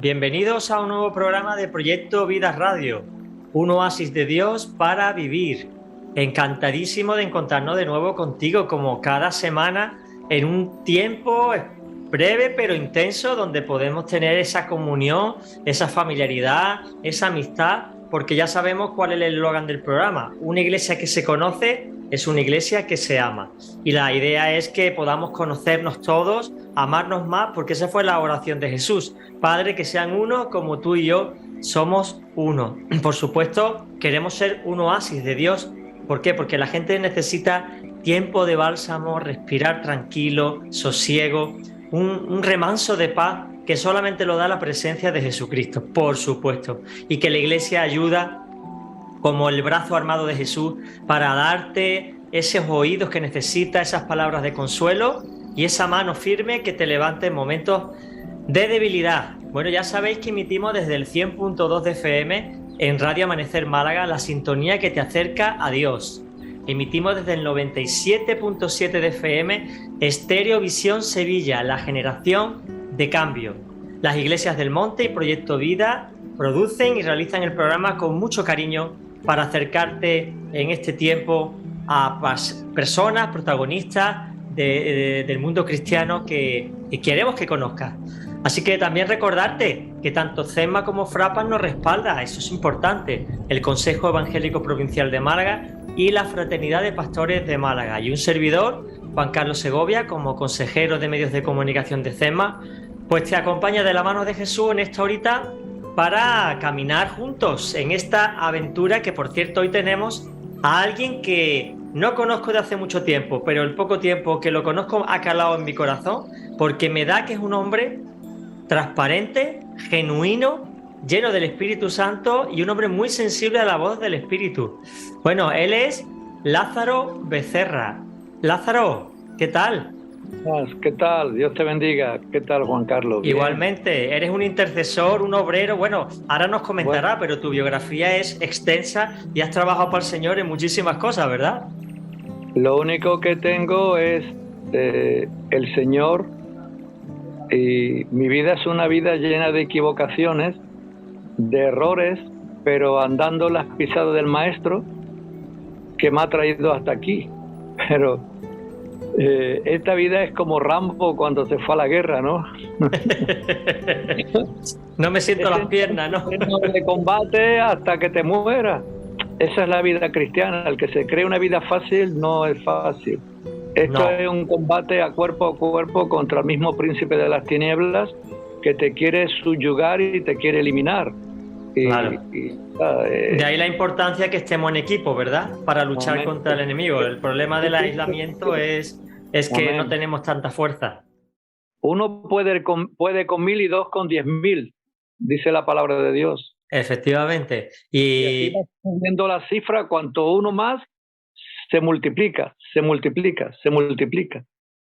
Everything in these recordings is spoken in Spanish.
Bienvenidos a un nuevo programa de Proyecto Vida Radio, un oasis de Dios para vivir. Encantadísimo de encontrarnos de nuevo contigo como cada semana en un tiempo breve pero intenso donde podemos tener esa comunión, esa familiaridad, esa amistad, porque ya sabemos cuál es el eslogan del programa. Una iglesia que se conoce es una iglesia que se ama. Y la idea es que podamos conocernos todos, amarnos más, porque esa fue la oración de Jesús. Padre, que sean uno como tú y yo somos uno. Por supuesto, queremos ser un oasis de Dios. ¿Por qué? Porque la gente necesita tiempo de bálsamo, respirar tranquilo, sosiego, un remanso de paz que solamente lo da la presencia de Jesucristo, por supuesto. Y que la Iglesia ayuda como el brazo armado de Jesús para darte esos oídos que necesitas, esas palabras de consuelo y esa mano firme que te levante en momentos de debilidad. Bueno, ya sabéis que emitimos desde el 100.2 de FM en Radio Amanecer Málaga, la sintonía que te acerca a Dios. Emitimos desde el 97.7 de FM Estéreo Visión Sevilla, la generación de cambio. Las Iglesias del Monte y Proyecto Vida producen y realizan el programa con mucho cariño para acercarte en este tiempo a personas, protagonistas del mundo cristiano que queremos que conozcas. Así que también recordarte que tanto CESMA como FRAPAS nos respalda, eso es importante, el Consejo Evangélico Provincial de Málaga y la Fraternidad de Pastores de Málaga. Y un servidor, Juan Carlos Segovia, como consejero de medios de comunicación de CESMA, pues te acompaña de la mano de Jesús en esta horita para caminar juntos en esta aventura que, por cierto, hoy tenemos a alguien que no conozco de hace mucho tiempo, pero el poco tiempo que lo conozco ha calado en mi corazón, porque me da que es un hombre transparente, genuino, lleno del Espíritu Santo y un hombre muy sensible a la voz del Espíritu. Bueno, él es Lázaro Becerra. Lázaro, ¿qué tal? ¿Qué tal? Dios te bendiga. ¿Qué tal, Juan Carlos? Bien. Igualmente, eres un intercesor, un obrero. Bueno, ahora nos comentará, pero tu biografía es extensa y has trabajado para el Señor en muchísimas cosas, ¿verdad? Lo único que tengo es el Señor, y mi vida es una vida llena de equivocaciones, de errores, pero andando las pisadas del Maestro que me ha traído hasta aquí. Pero esta vida es como Rambo cuando se fue a la guerra, ¿no? No me siento las piernas, ¿no? De combate hasta que te mueras. Esa es la vida cristiana. El que se cree una vida fácil no es fácil. Esto es un combate a cuerpo contra el mismo príncipe de las tinieblas que te quiere subyugar y te quiere eliminar. Claro. De ahí la importancia que estemos en equipo, ¿verdad? Para luchar contra el enemigo. El problema del aislamiento es que no tenemos tanta fuerza. Uno puede con 1,000 y dos con 10,000, dice la palabra de Dios. Efectivamente. Y viendo la cifra, cuanto uno más, se multiplica.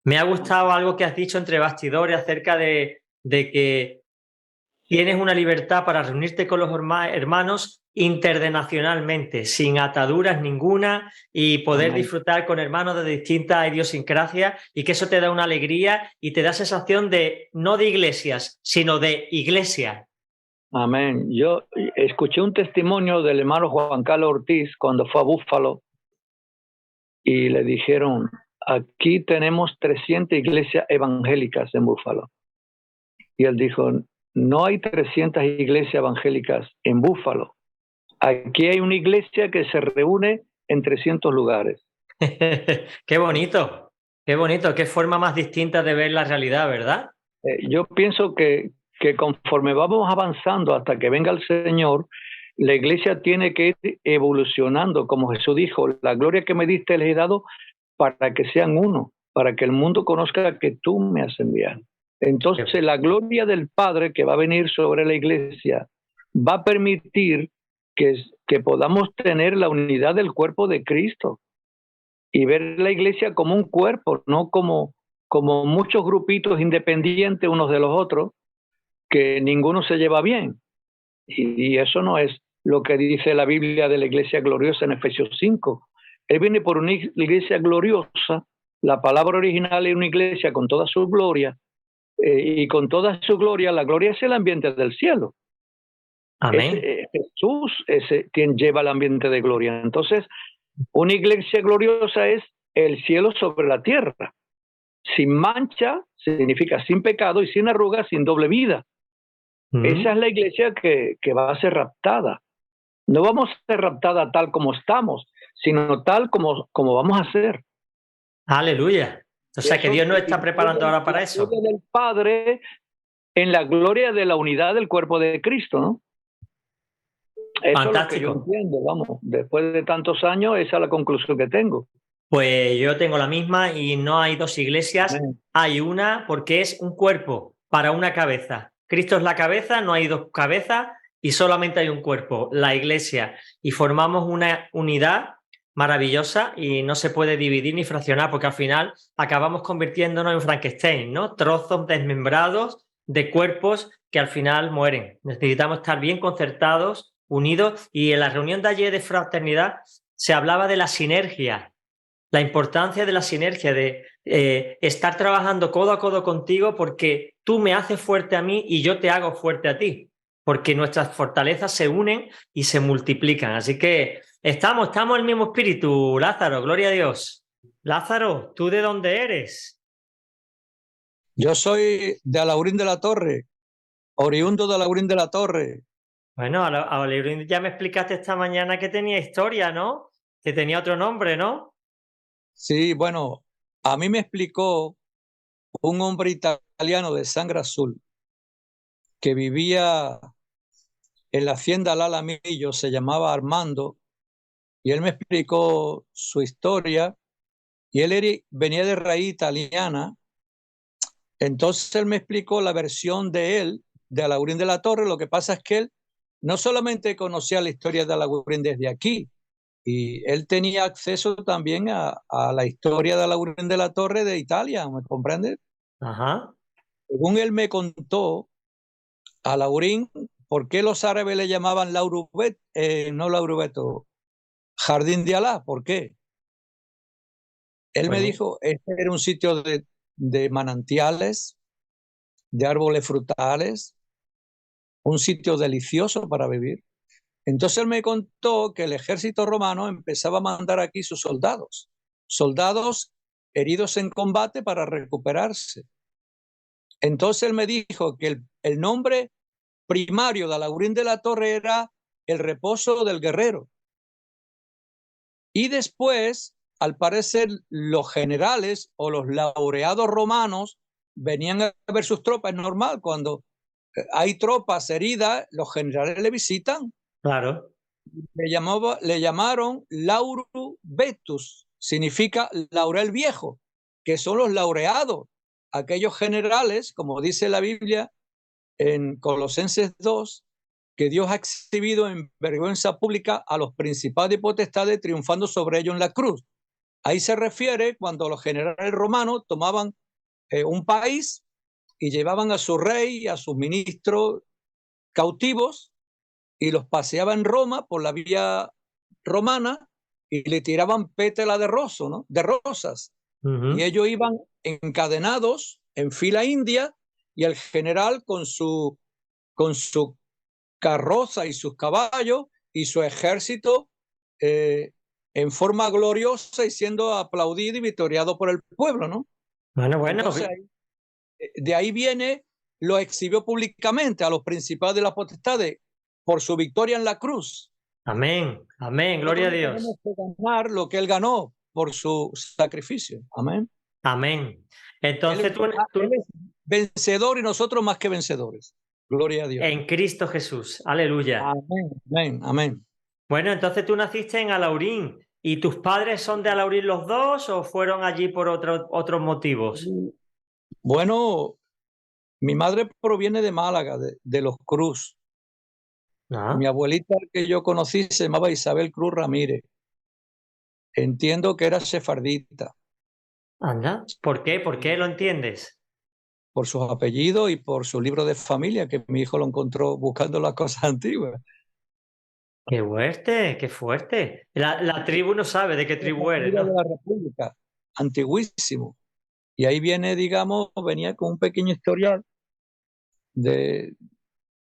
Me ha gustado algo que has dicho entre bastidores acerca de que tienes una libertad para reunirte con los hermanos interdenacionalmente, sin ataduras ninguna y poder disfrutar con hermanos de distintas idiosincrasias, y que eso te da una alegría y te da sensación de, no de iglesias, sino de iglesia. Amén. Yo escuché un testimonio del hermano Juan Carlos Ortiz cuando fue a Búfalo y le dijeron, aquí tenemos 300 iglesias evangélicas en Búfalo. Y él dijo, no hay 300 iglesias evangélicas en Búfalo. Aquí hay una iglesia que se reúne en 300 lugares. Qué bonito, qué forma más distinta de ver la realidad, ¿verdad? Yo pienso que conforme vamos avanzando hasta que venga el Señor, la iglesia tiene que ir evolucionando, como Jesús dijo, la gloria que me diste les he dado para que sean uno, para que el mundo conozca que tú me has enviado. Entonces la gloria del Padre que va a venir sobre la iglesia va a permitir que podamos tener la unidad del cuerpo de Cristo y ver la iglesia como un cuerpo, no como muchos grupitos independientes unos de los otros, que ninguno se lleva bien. Y eso no es lo que dice la Biblia de la iglesia gloriosa en Efesios 5. Él viene por una iglesia gloriosa. La palabra original es una iglesia con toda su gloria, y con toda su gloria. La gloria es el ambiente del cielo. Amén. Jesús es quien lleva el ambiente de gloria. Entonces, una iglesia gloriosa es el cielo sobre la tierra. Sin mancha significa sin pecado, y sin arrugas, sin doble vida. Esa es la iglesia que va a ser raptada. No vamos a ser raptada tal como estamos, sino tal como vamos a ser. Aleluya. O sea que Dios nos está preparando ahora para eso. La gloria del Padre en la gloria de la unidad del cuerpo de Cristo, ¿no? Eso Fantástico. Es lo que yo entiendo, vamos. Después de tantos años, esa es la conclusión que tengo. Pues yo tengo la misma, y no hay dos iglesias, hay una, porque es un cuerpo para una cabeza. Cristo es la cabeza, no hay dos cabezas y solamente hay un cuerpo, la iglesia, y formamos una unidad maravillosa y no se puede dividir ni fraccionar, porque al final acabamos convirtiéndonos en Frankenstein, ¿no? Trozos desmembrados de cuerpos que al final mueren. Necesitamos estar bien concertados, unidos, y en la reunión de ayer de fraternidad se hablaba de la sinergia, la importancia de la sinergia, de estar trabajando codo a codo contigo, porque tú me haces fuerte a mí y yo te hago fuerte a ti, porque nuestras fortalezas se unen y se multiplican. Así que estamos en el mismo espíritu, Lázaro, gloria a Dios. Lázaro, ¿tú de dónde eres? Yo soy de Alhaurín de la Torre, oriundo de Alhaurín de la Torre. Bueno, a Alhaurín ya me explicaste esta mañana que tenía historia, ¿no? Que tenía otro nombre, ¿no? Sí, bueno, a mí me explicó un hombre italiano de sangre azul que vivía en la hacienda Al Alamillo, se llamaba Armando, y él me explicó su historia, y él venía de raíz italiana. Entonces él me explicó la versión de él, de Alhaurín de la Torre. Lo que pasa es que él no solamente conocía la historia de Alhaurín desde aquí, y él tenía acceso también a la historia de Alhaurín de la Torre de Italia, ¿me comprendes? Ajá. Según él me contó, a Alhaurín, ¿por qué los árabes le llamaban no Laurubeto, Jardín de Alá? ¿Por qué? Él me dijo, este era un sitio de manantiales, de árboles frutales, un sitio delicioso para vivir. Entonces él me contó que el ejército romano empezaba a mandar aquí sus soldados heridos en combate para recuperarse. Entonces él me dijo que el nombre primario de Alhaurín de la Torre era el reposo del guerrero. Y después, al parecer, los generales o los laureados romanos venían a ver sus tropas. Es normal, cuando hay tropas heridas, los generales le visitan. Claro. Le llamaron Laurubetus, significa laurel viejo, que son los laureados, aquellos generales, como dice la Biblia en Colosenses 2, que Dios ha exhibido en vergüenza pública a los principados y potestades, triunfando sobre ellos en la cruz. Ahí se refiere cuando los generales romanos tomaban un país y llevaban a su rey y a sus ministros cautivos y los paseaban en Roma por la vía romana y le tiraban pétala de rosas. Y ellos iban encadenados en fila india, y el general con su carroza y sus caballos y su ejército en forma gloriosa y siendo aplaudido y victoriado por el pueblo, ¿no? Bueno. Entonces, de ahí viene, lo exhibió públicamente a los principados de las potestades por su victoria en la cruz. Amén, amén, gloria a Dios. Tenemos que ganar lo que él ganó por su sacrificio. Amén. Amén. Entonces él es vencedor y nosotros más que vencedores. Gloria a Dios. En Cristo Jesús. Aleluya. Amén, amén, amén. Bueno, entonces tú naciste en Alhaurín. ¿Y tus padres son de Alhaurín los dos o fueron allí por otros motivos? Bueno, mi madre proviene de Málaga, de Los Cruz. Mi abuelita que yo conocí se llamaba Isabel Cruz Ramírez. Entiendo que era sefardita. Anda, ¿por qué? ¿Por qué lo entiendes? Por sus apellidos y por su libro de familia, que mi hijo lo encontró buscando las cosas antiguas. ¡Qué fuerte! ¡Qué fuerte! La tribu no sabe de qué tribu eres, ¿no? De la República, antiguísimo. Y ahí viene, digamos, venía con un pequeño historial de,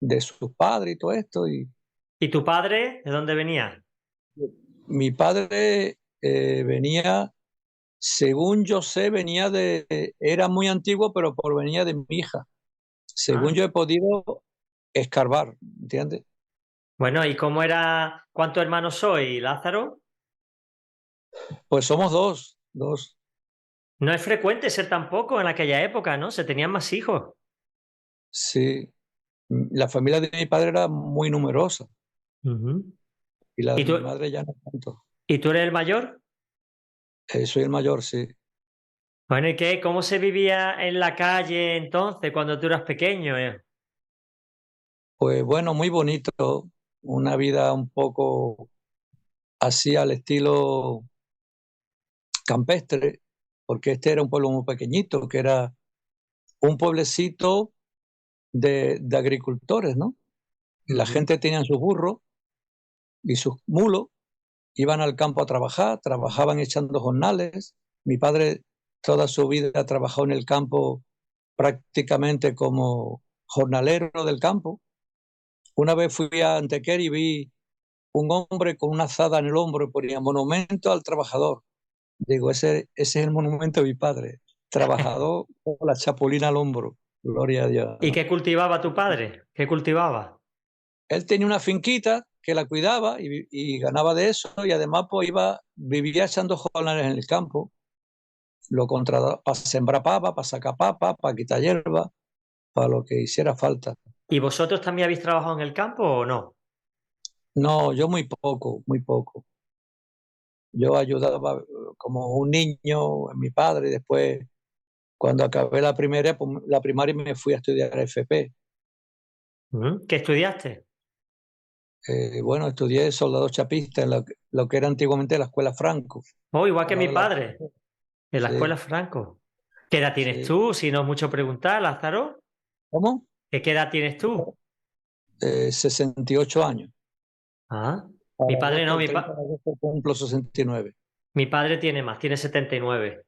de sus padres y todo esto. Y ¿Y tu padre de dónde venía? mi padre venía, según yo sé, era muy antiguo, pero venía de mi hija. Según Ah. yo he podido escarbar, ¿entiendes? Bueno, ¿y cómo era? ¿Cuántos hermanos soy, Lázaro? Pues somos dos. No es frecuente ser tan poco en aquella época, ¿no? Se tenían más hijos. Sí. La familia de mi padre era muy numerosa Ujú. y la ¿Y de tú, mi madre ya no tanto. y tú eres el mayor? Soy el mayor, sí. Bueno, ¿y qué? ¿Cómo se vivía en la calle entonces, cuando tú eras pequeño? Pues bueno, muy bonito. Una vida un poco así al estilo campestre, porque este era un pueblo muy pequeñito, que era un pueblecito de agricultores, ¿no? Y la Ujú. gente tenía sus burros y sus mulos, iban al campo a trabajar, trabajaban echando jornales. Mi padre toda su vida trabajó en el campo prácticamente como jornalero del campo. Una vez fui a Antequera y vi un hombre con una azada en el hombro y ponía monumento al trabajador. Digo, ese es el monumento de mi padre, trabajador con la chapulina al hombro. Gloria a Dios, ¿Y ¿no? qué cultivaba tu padre? ¿Qué cultivaba? Él tenía una finquita que la cuidaba y ganaba de eso y además pues vivía echando jornales en el campo. Lo contrataba para sembrar papa, para sacar papa, para quitar hierba, para lo que hiciera falta. ¿Y vosotros también habéis trabajado en el campo o no? No, yo muy poco, muy poco. Yo ayudaba como un niño a mi padre y después, cuando acabé la primaria me fui a estudiar FP. Ujú. ¿Qué estudiaste? Bueno, estudié soldado chapista en lo que era antiguamente la Escuela Franco, Oh, igual que al mi lado de la... padre, en la escuela Sí, Franco. ¿Qué edad tienes sí. tú? Si no es mucho preguntar, Lázaro. ¿Cómo? ¿Qué edad tienes tú? 68 años. Ah, mi Para padre agosto, no, el 30 de agosto cumplo 69. mi padre tiene más, tiene 79.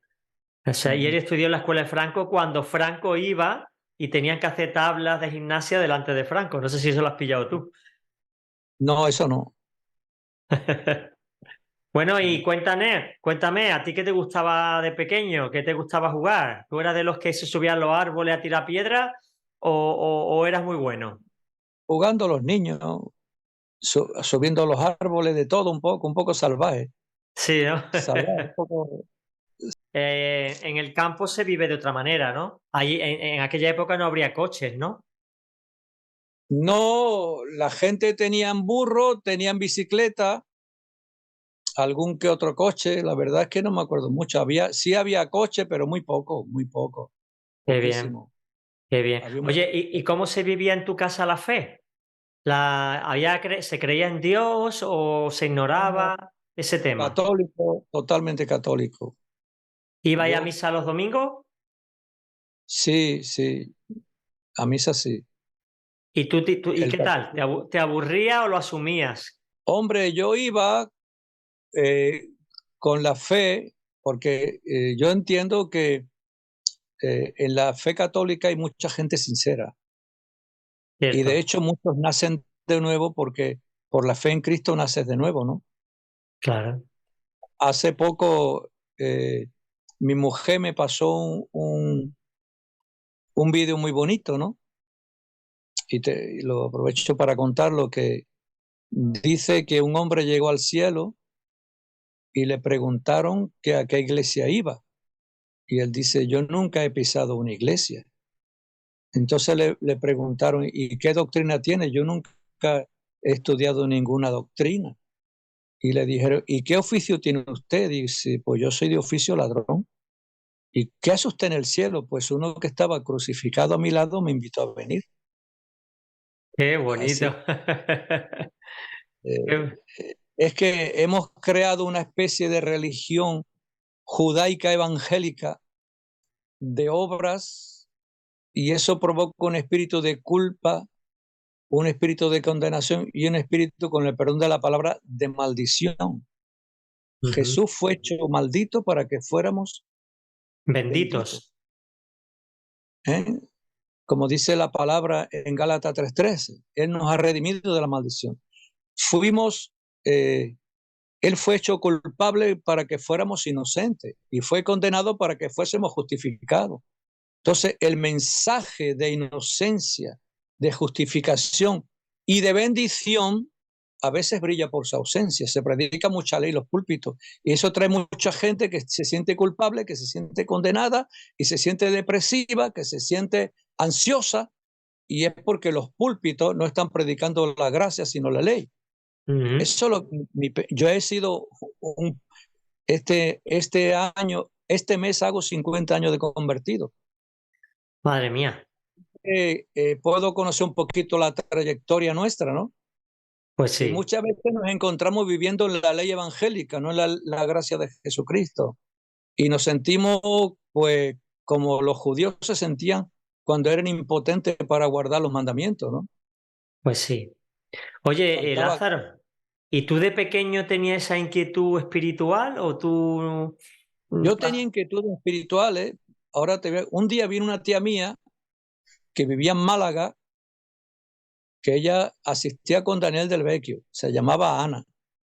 O sea, y él Ujú. estudió en la escuela de Franco cuando Franco iba y tenían que hacer tablas de gimnasia delante de Franco. No sé si eso lo has pillado tú. No, eso no. Bueno, y No. cuéntame, ¿a ti qué te gustaba de pequeño? ¿Qué te gustaba jugar? ¿Tú eras de los que se subían a los árboles a tirar piedras o eras muy bueno? Jugando los niños, ¿no? Subiendo a los árboles, de todo un poco salvaje. Sí, ¿no? Salvaje, un poco. En el campo se vive de otra manera, ¿no? Ahí, en aquella época no habría coches, ¿no? No, la gente tenían burro, tenían bicicleta, algún que otro coche. La verdad es que no me acuerdo mucho. Sí había coche, pero muy poco, Qué bien, poquísimo. qué bien. Había un Oye, ¿y cómo se vivía en tu casa la fe? ¿Se creía en Dios o se matrimonio ignoraba ese tema? católico, totalmente católico. ¿Ibais a Yo, misa los domingos? sí, sí, a misa sí. ¿Y y El qué tal? catecismo. ¿Te aburría o lo asumías? Hombre, yo iba eh, con la fe, porque yo entiendo que en la fe católica hay mucha gente sincera y de Cierto, hecho muchos nacen de nuevo porque por la fe en Cristo naces de nuevo, ¿no? claro. Hace poco mi mujer me pasó un vídeo muy bonito, ¿no? Y lo aprovecho para contar lo que dice que un hombre llegó al cielo y le preguntaron que a qué iglesia iba. Y él dice, yo nunca he pisado una iglesia. Entonces le preguntaron, ¿y qué doctrina tiene? Yo nunca he estudiado ninguna doctrina. Y le dijeron, ¿y qué oficio tiene usted? Dice, pues yo soy de oficio ladrón. ¿Y qué hace usted en el cielo? Pues uno que estaba crucificado a mi lado me invitó a venir. Qué bonito. Así. Es que hemos creado una especie de religión judaica evangélica de obras y eso provoca un espíritu de culpa, un espíritu de condenación y un espíritu, con el perdón de la palabra, de maldición. Ujú. Jesús fue hecho maldito para que fuéramos Benditos. ¿eh? Como dice la palabra en Gálatas 3:13, Él nos ha redimido de la maldición. Él fue hecho culpable para que fuéramos inocentes y fue condenado para que fuésemos justificados. Entonces, el mensaje de inocencia, de justificación y de bendición a veces brilla por su ausencia. Se predica mucha ley en los púlpitos y eso trae mucha gente que se siente culpable, que se siente condenada y se siente depresiva, que se siente ansiosa, y es porque los púlpitos no están predicando la gracia sino la ley. Eso yo he sido este mes hago 50 años de convertido. Madre mía. Puedo conocer un poquito la trayectoria nuestra, ¿no? Pues sí. Y muchas veces nos encontramos viviendo en la ley evangélica, no en la gracia de Jesucristo. Y nos sentimos, pues, como los judíos se sentían cuando eran impotentes para guardar los mandamientos, ¿no? Pues sí. Oye, Faltaba... Lázaro, ¿y tú de pequeño tenías esa inquietud espiritual o tú...? Yo tenía inquietudes espirituales. Ahora un día vino una tía mía que vivía en Málaga, que ella asistía con Daniel del Vecchio, se llamaba Ana,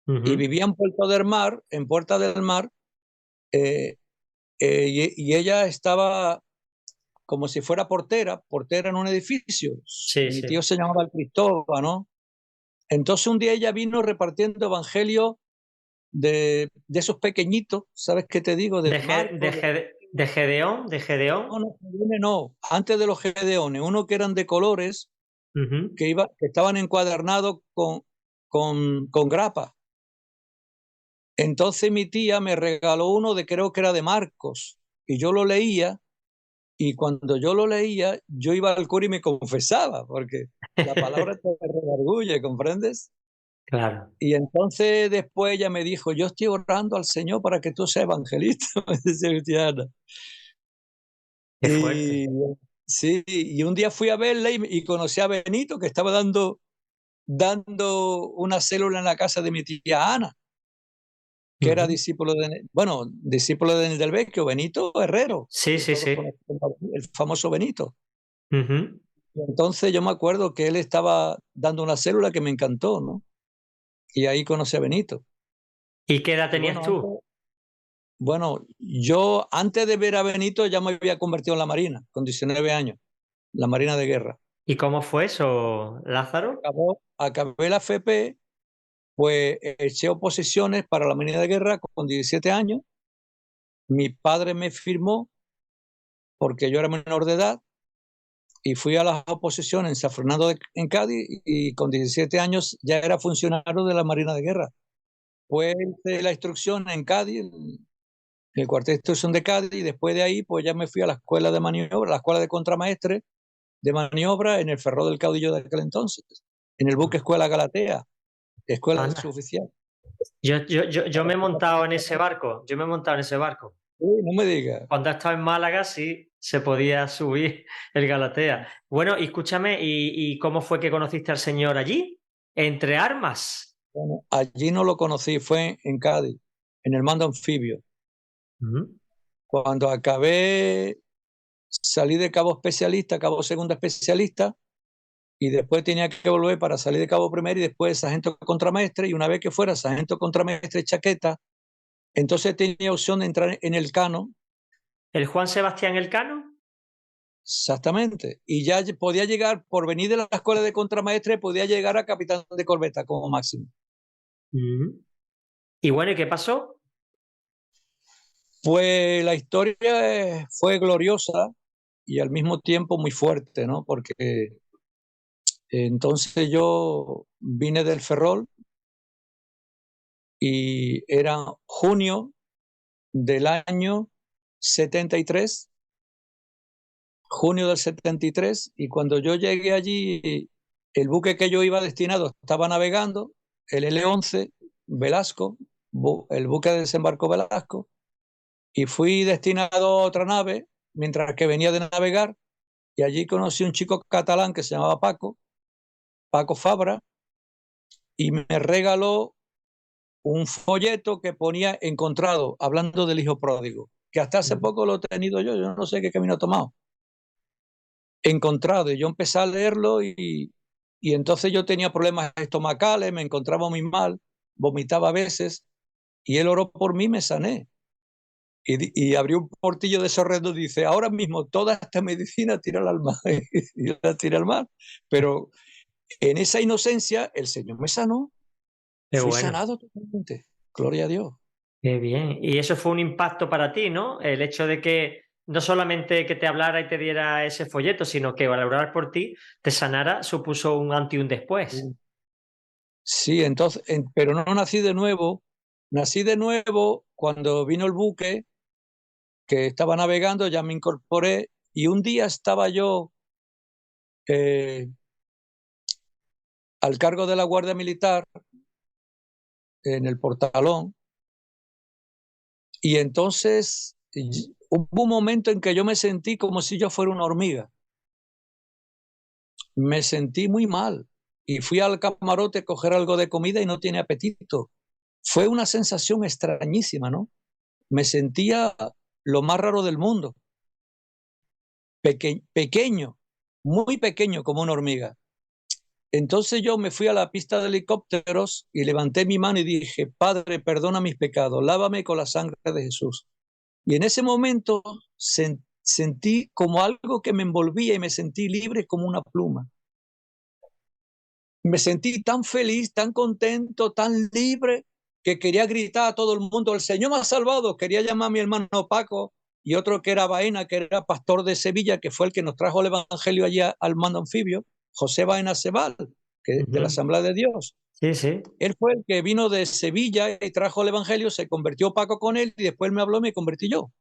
y vivía en Puerta del Mar, y ella estaba como si fuera portera en un edificio. Sí, Mi sí. tío se llamaba Cristóbal, ¿no? Entonces un día ella vino repartiendo evangelio de esos pequeñitos, ¿sabes qué te digo? ¿De Gedeón? ¿De Gedeón? No, antes de los Gedeones, uno que eran de colores, que estaban encuadernados con grapa. Entonces mi tía me regaló uno creo que era de Marcos, y yo lo leía, y cuando yo lo leía, yo iba al cura y me confesaba, porque la palabra te redarguye, ¿comprendes? Claro. Y entonces después ella me dijo, yo estoy orando al Señor para que tú seas evangelista, me decía cristiana. Qué fuerte. Sí, y un día fui a verla y conocí a Benito, que estaba dando una célula en la casa de mi tía Ana, que era discípulo del Vecchio, Benito Herrero. Sí, sí, sí. El famoso Benito. Uh-huh. Y entonces yo me acuerdo que él estaba dando una célula que me encantó, ¿no? Y ahí conocí a Benito. ¿Y qué edad tenías tú? Bueno, yo antes de ver a Benito ya me había convertido en la Marina, con 19 años, la Marina de Guerra. ¿Y cómo fue eso, Lázaro? Acabé la FP, pues eché oposiciones para la Marina de Guerra con 17 años. Mi padre me firmó porque yo era menor de edad y fui a las oposiciones en San Fernando en Cádiz, y con 17 años ya era funcionario de la Marina de Guerra. Pues la instrucción en Cádiz, el cuartel de instrucción de Cádiz, y después de ahí pues ya me fui a la escuela de maniobra, la escuela de contramaestre de maniobra en el Ferrol del Caudillo de aquel entonces, en el buque Escuela Galatea, escuela de suboficial. Yo me he montado en ese barco. No me digas. Cuando estaba en Málaga sí se podía subir el Galatea. Bueno, y escúchame, ¿y cómo fue que conociste al Señor allí? ¿Entre armas? Bueno, allí no lo conocí, fue en Cádiz, en el mando anfibio. Cuando acabé, salí de cabo especialista, cabo segundo especialista, y después tenía que volver para salir de cabo primero y después sargento contramaestre, y una vez que fuera sargento contramaestre chaqueta, entonces tenía opción de entrar en el Cano. ¿El Juan Sebastián Elcano? Exactamente. Y ya podía llegar, por venir de la escuela de contramaestre, podía llegar a capitán de corbeta como máximo. Y bueno, ¿y qué pasó? Pues la historia fue gloriosa y al mismo tiempo muy fuerte, ¿no? Porque entonces yo vine del Ferrol y era junio del año 73, junio del 73, y cuando yo llegué allí, el buque que yo iba destinado estaba navegando, el L11 Velasco, el buque de desembarco Velasco, y fui destinado a otra nave mientras que venía de navegar, y allí conocí un chico catalán que se llamaba Paco Fabra, y me regaló un folleto que ponía encontrado, hablando del hijo pródigo. que hasta hace poco lo he tenido yo no sé qué camino he tomado. Encontrado, y yo empecé a leerlo y entonces yo tenía problemas estomacales, me encontraba muy mal, vomitaba a veces, y él oró por mí, me sané. Y abrió un portillo de esos redondos y dice, ahora mismo toda esta medicina tírala al mar, y yo la tiré al mar. Pero en esa inocencia el Señor me sanó, Qué fui bueno, sanado totalmente, gloria a Dios. qué bien. Y eso fue un impacto para ti, ¿no? El hecho de que no solamente que te hablara y te diera ese folleto, sino que al orar por ti te sanara, supuso un antes y un después. Sí, entonces, pero no nací de nuevo cuando vino el buque que estaba navegando, ya me incorporé y un día estaba yo eh, al cargo de la Guardia Militar en el portalón y entonces hubo un momento en que yo me sentí como si yo fuera una hormiga. Me sentí muy mal y fui al camarote a coger algo de comida y no tenía apetito. Fue una sensación extrañísima, ¿no? Me sentía lo más raro del mundo, pequeño, muy pequeño como una hormiga. Entonces yo me fui a la pista de helicópteros y levanté mi mano y dije, Padre, perdona mis pecados, lávame con la sangre de Jesús. Y en ese momento sentí como algo que me envolvía y me sentí libre como una pluma. Me sentí tan feliz, tan contento, tan libre, que quería gritar a todo el mundo, el Señor me ha salvado. Quería llamar a mi hermano Paco y otro que era Baena, que era pastor de Sevilla, que fue el que nos trajo el Evangelio allí al mando anfibio, José Baena Sebal, que de la Asamblea de Dios. Sí, sí. Él fue el que vino de Sevilla y trajo el Evangelio, se convirtió Paco con él y después me habló y me convertí yo.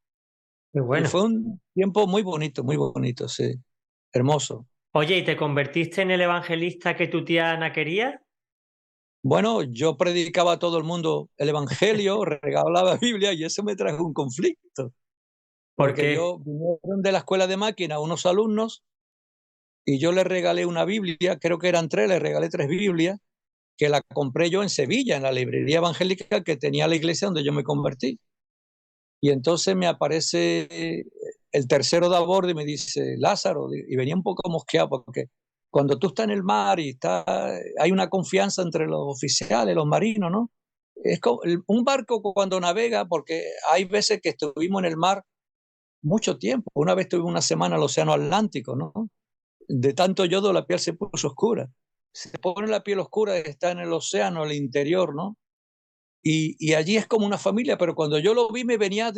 Qué Y bueno. fue un tiempo muy bonito, sí, hermoso. Oye, ¿y te convertiste en el evangelista que tu tía Ana quería? Bueno, yo predicaba a todo el mundo el Evangelio, regalaba Biblia y eso me trajo un conflicto, ¿Por porque qué? yo vinieron de la escuela de máquina unos alumnos y yo les regalé una Biblia, creo que eran tres, les regalé tres Biblias, que la compré yo en Sevilla, en la librería evangélica que tenía la iglesia donde yo me convertí. Y entonces me aparece el tercero de a bordo y me dice, Lázaro, y venía un poco mosqueado porque cuando tú estás en el mar y hay una confianza entre los oficiales, los marinos, ¿no? Es como un barco cuando navega, porque hay veces que estuvimos en el mar mucho tiempo. Una vez estuve una semana en el Océano Atlántico, ¿no? De tanto yodo la piel se puso oscura. Se pone la piel oscura, está en el océano, al interior, ¿no? Y allí es como una familia, pero cuando yo lo vi me venía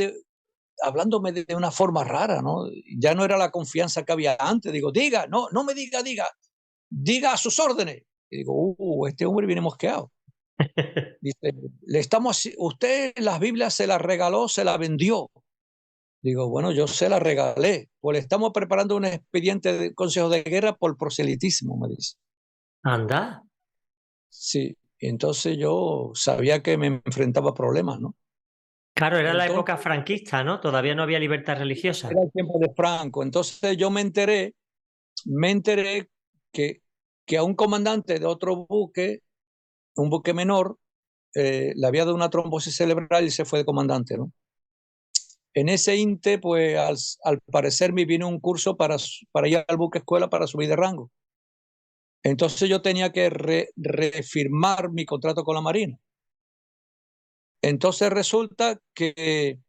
hablándome de una forma rara, ¿no? Ya no era la confianza que había antes. Digo, diga, no me diga, diga a sus órdenes. Y digo, este hombre viene mosqueado. Dice, usted las Biblias se las regaló, se las vendió. Digo, bueno, yo se las regalé. Pues le estamos preparando un expediente de consejo de guerra por proselitismo, me dice. Anda. Sí, entonces yo sabía que me enfrentaba a problemas, ¿no? Claro, era la Entonces época franquista, ¿no? Todavía no había libertad religiosa. era el tiempo de Franco. Entonces yo me enteré que a un comandante de otro buque, un buque menor, le había dado una trombosis cerebral y se fue de comandante, ¿no? En ese inte, pues al parecer me vino un curso para ir al buque escuela para subir de rango. Entonces yo tenía que refirmar mi contrato con la Marina. Entonces resulta que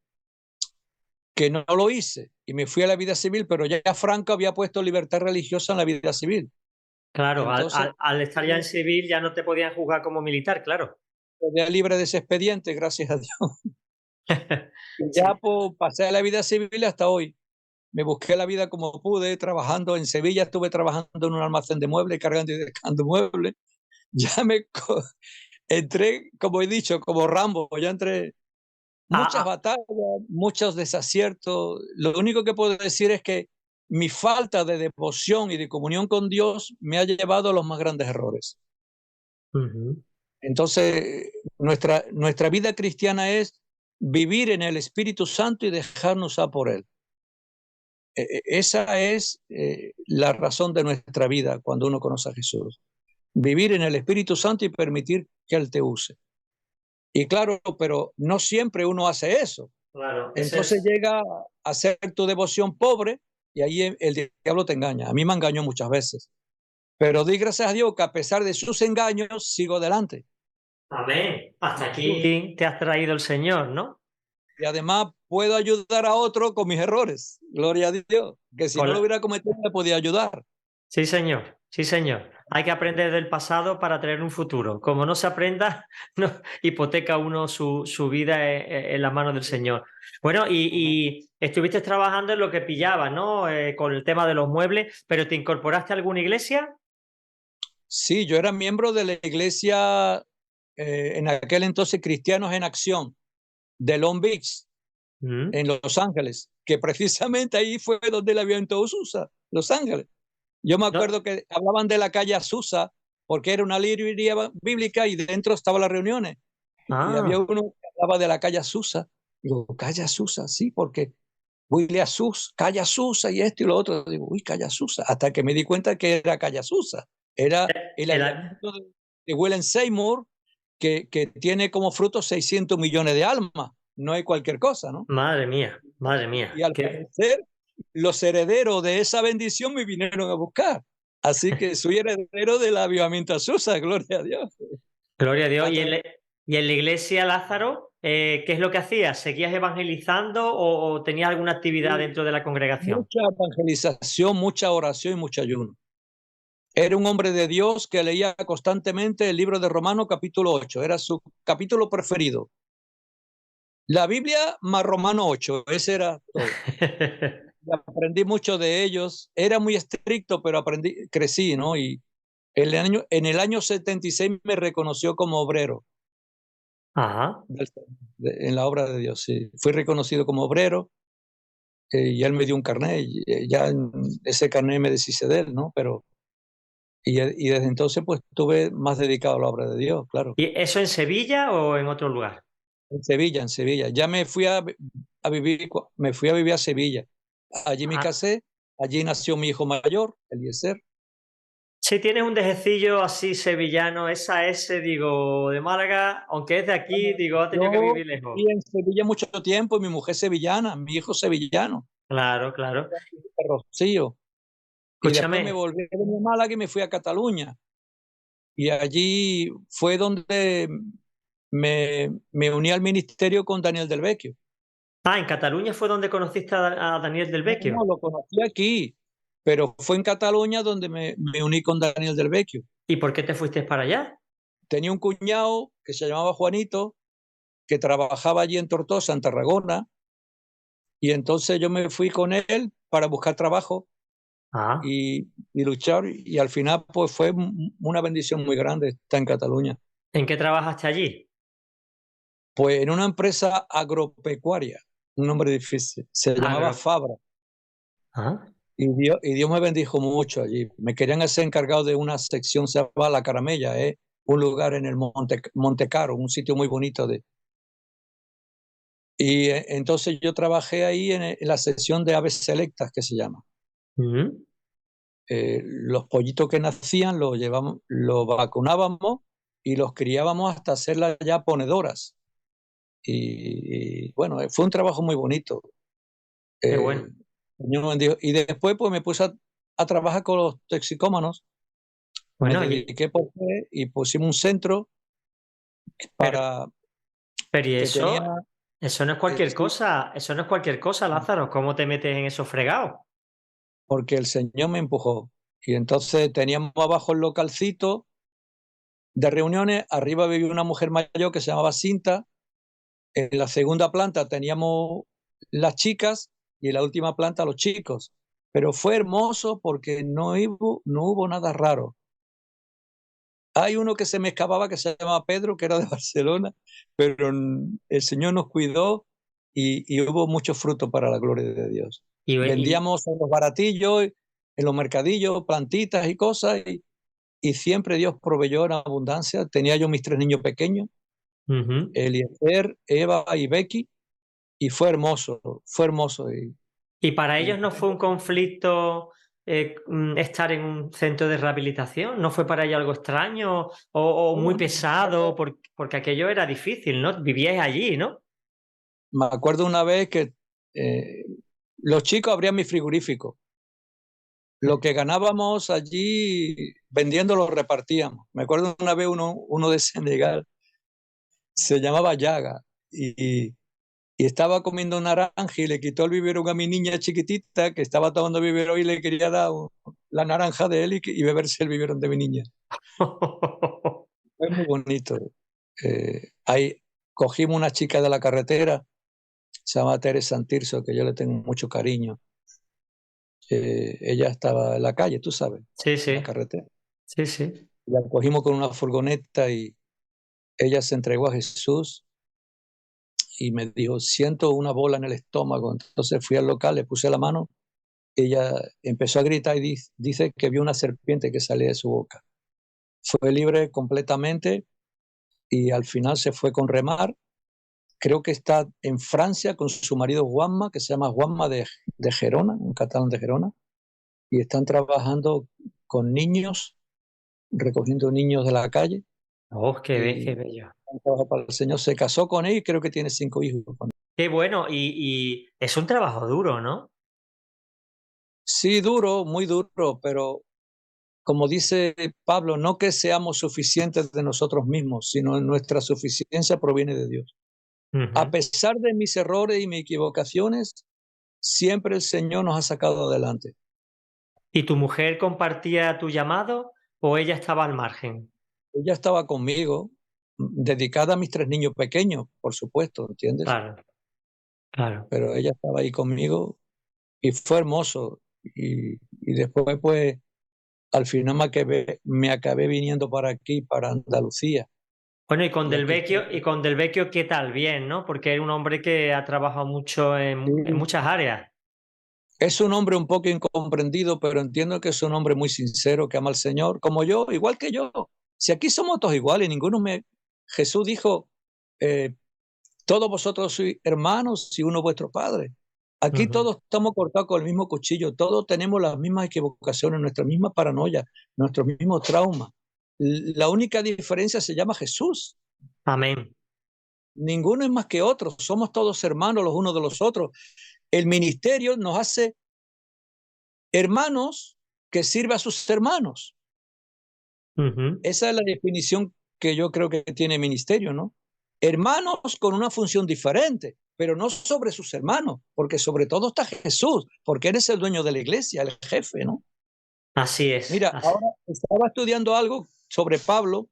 no lo hice y me fui a la vida civil, pero ya Franco había puesto libertad religiosa en la vida civil. Claro, Entonces, al estar ya en civil ya no te podían juzgar como militar, claro. quedé libre de ese expediente, gracias a Dios. Y ya Sí. pues, pasé a la vida civil hasta hoy. Me busqué la vida como pude, trabajando en Sevilla, estuve trabajando en un almacén de muebles, cargando y descargando muebles. Ya entré, como he dicho, como Rambo, ya entré Ah, muchas ah, batallas, muchos desaciertos. Lo único que puedo decir es que mi falta de devoción y de comunión con Dios me ha llevado a los más grandes errores. ujú. Entonces, nuestra vida cristiana es vivir en el Espíritu Santo y dejarnos a por Él. Esa es la razón de nuestra vida cuando uno conoce a Jesús. Vivir en el Espíritu Santo y permitir que Él te use. Y claro, pero no siempre uno hace eso. Claro, Entonces llega a ser tu devoción pobre y ahí el diablo te engaña. A mí me engañó muchas veces. Pero di gracias a Dios que a pesar de sus engaños sigo adelante. amén. Hasta aquí te has traído el Señor, ¿no? Y además puedo ayudar a otro con mis errores. Gloria a Dios. Que si Con no lo la- hubiera cometido, me podía ayudar. Sí, señor. Sí, señor. Hay que aprender del pasado para tener un futuro. Como no se aprenda, no, hipoteca uno su vida en la mano del Señor. Bueno, Amén. y estuviste trabajando en lo que pillaba, ¿no? Con el tema de los muebles, pero ¿te incorporaste a alguna iglesia? Sí, yo era miembro de la iglesia en aquel entonces Cristianos en Acción de Long Beach, Mm. en Los Ángeles, que precisamente ahí fue donde el aviento Susa, Los Ángeles. Yo me No. acuerdo que hablaban de la calle Azusa porque era una librería bíblica y dentro estaban las reuniones. Y había Ah, uno que hablaba de la calle Azusa. Digo, calle Azusa, sí, porque Willy Azus, calle Azusa y esto y lo otro. Digo, uy, calle Azusa. Hasta que me di cuenta que era calle Azusa. Era el era- aviamiento de Willem Seymour que tiene como fruto 600 millones de almas. No hay cualquier cosa, ¿no? madre mía, madre Y mía. al parecer, los herederos de esa bendición me vinieron a buscar. Así que soy heredero del avivamiento Azusa, gloria a Dios. Gloria a Dios. A través Y en la iglesia, Lázaro, qué es lo que hacías? ¿Seguías evangelizando o tenías alguna actividad de dentro de la congregación? mucha evangelización, mucha oración y mucho ayuno. Era un hombre de Dios que leía constantemente el libro de Romanos capítulo 8. Era su capítulo preferido. La Biblia más Romano 8, ese era todo. Y aprendí mucho de ellos. Era muy estricto, pero aprendí, crecí, ¿no? Y en el año 76 me reconoció como obrero Ajá. en la obra de Dios. Sí. Fui reconocido como obrero y él me dio un carnet. Y, ya en ese carnet me deshice de él, ¿no? Pero, y desde entonces pues estuve más dedicado a la obra de Dios, claro. ¿Y eso en Sevilla o en otro lugar? En Sevilla, en Sevilla. Ya me fui a vivir, me fui a vivir a Sevilla. Allí me Ah, casé, allí nació mi hijo mayor, Eliezer. si tienes un dejecillo así sevillano, esa S, digo, de Málaga, aunque es de aquí, Bueno, digo, ha tenido que yo vivir lejos. viví en Sevilla mucho tiempo y mi mujer sevillana, mi hijo sevillano, Claro, claro. de Rocío. Y después me Escúchame, volví de Málaga y me fui a Cataluña. Y allí fue donde me uní al ministerio con Daniel Del Vecchio. en Cataluña fue donde conociste a Daniel Del No, no, Vecchio. lo conocí aquí, pero fue en Cataluña donde me uní con Daniel Del Vecchio. ¿Y por qué te fuiste para allá? Tenía un cuñado que se llamaba Juanito, que trabajaba allí en Tortosa, en Tarragona, y entonces yo me fui con él para buscar trabajo Ah, y luchar, y al final pues fue una bendición muy grande estar en Cataluña. ¿en qué trabajaste allí? Pues en una empresa agropecuaria, un nombre difícil, se llamaba Agro. Fabra, Ah, y Dios me bendijo mucho allí. Me querían hacer encargado de una sección, se llama La Caramella, un lugar en el Montecaro, un sitio muy bonito y entonces yo trabajé ahí en la sección de aves selectas, que se llama. mm. Los pollitos que nacían los vacunábamos y los criábamos hasta hacerlas ya ponedoras. Y bueno, fue un trabajo muy bonito. Qué Eh, bueno. y después pues me puse a trabajar con los toxicómanos. Me Bueno, dediqué por qué y pusimos un centro pero, para pero ¿y que tenía, eso no es cualquier sí, cosa, eso no es cualquier cosa, Lázaro. ¿Cómo te metes en esos fregados? porque el Señor me empujó. Y entonces teníamos abajo el localcito de reuniones, arriba vivía una mujer mayor que se llamaba Cinta, en la segunda planta teníamos las chicas y en la última planta los chicos, pero fue hermoso porque no hubo nada raro. Hay uno que se me escapaba que se llamaba Pedro, que era de Barcelona, pero el Señor nos cuidó y hubo mucho fruto para la gloria de Dios. Y, Vendíamos en los baratillos, en los mercadillos, plantitas y cosas, y siempre Dios proveyó en abundancia. Tenía yo mis 3 niños pequeños, ujú. Eliezer, Eva y Becky, y fue hermoso, fue hermoso. ¿Y para ellos Y no fue un conflicto estar en un centro de rehabilitación? ¿No fue para ellos algo extraño o muy bueno, pesado? Porque aquello era difícil, ¿no? Vivíais allí, ¿no? me acuerdo una vez que los chicos abrían mi frigorífico. Lo que ganábamos allí vendiendo lo repartíamos. Me acuerdo una vez uno de Senegal, se llamaba Yaga, y estaba comiendo naranja y le quitó el biberón a mi niña chiquitita que estaba tomando biberón y le quería dar la naranja de él y beberse el biberón de mi niña. Fue muy bonito. Ahí cogimos una chica de la carretera, se llama Teresa Santirso, que yo le tengo mucho cariño. Ella estaba en la calle, tú sabes, Sí, en la sí, carretera. sí, sí. La cogimos con una furgoneta y ella se entregó a Jesús y me dijo, siento una bola en el estómago. Entonces fui al local, le puse la mano, ella empezó a gritar y dice que vio una serpiente que salía de su boca. Fue libre completamente y al final se fue con remar. Creo que está en Francia con su marido Juanma, que se llama Juanma de Gerona, un catalán de Gerona, y están trabajando con niños, recogiendo niños de la calle. Oh, Y qué bello. han trabajado para el Señor. Se casó con él y creo que tiene 5 hijos. Qué bueno, y es un trabajo duro, ¿no? Sí, duro, muy duro, pero como dice Pablo, no que seamos suficientes de nosotros mismos, sino nuestra suficiencia proviene de Dios. A Ujú. pesar de mis errores y mis equivocaciones, siempre el Señor nos ha sacado adelante. ¿Y tu mujer compartía tu llamado o ella estaba al margen? Ella estaba conmigo, dedicada a mis 3 niños pequeños, por supuesto, ¿entiendes? Claro, claro. Pero ella estaba ahí conmigo y fue hermoso. Y después, pues, al final me acabé viniendo para aquí, para Andalucía. Bueno, Y aquí estoy. Y con Del Vecchio, ¿qué tal? Bien, ¿no? Porque es un hombre que ha trabajado mucho en Sí. muchas áreas. Es un hombre un poco incomprendido, pero entiendo que es un hombre muy sincero, que ama al Señor, como yo, igual que yo. Si aquí somos todos iguales, ninguno me... Jesús dijo, eh, todos vosotros sois hermanos y uno vuestro padre. Aquí Ujú. todos estamos cortados con el mismo cuchillo, todos tenemos las mismas equivocaciones, nuestra misma paranoia, nuestro mismo trauma. La única diferencia se llama Jesús. Amén. Ninguno es más que otro, somos todos hermanos los unos de los otros. El ministerio nos hace hermanos que sirve a sus hermanos. Ujú. Esa es la definición que yo creo que tiene ministerio, ¿no? Hermanos con una función diferente, pero no sobre sus hermanos, porque sobre todo está Jesús, porque Él es el dueño de la iglesia, el jefe, ¿no? Así es. Mira, ahora estaba estudiando algo sobre Pablo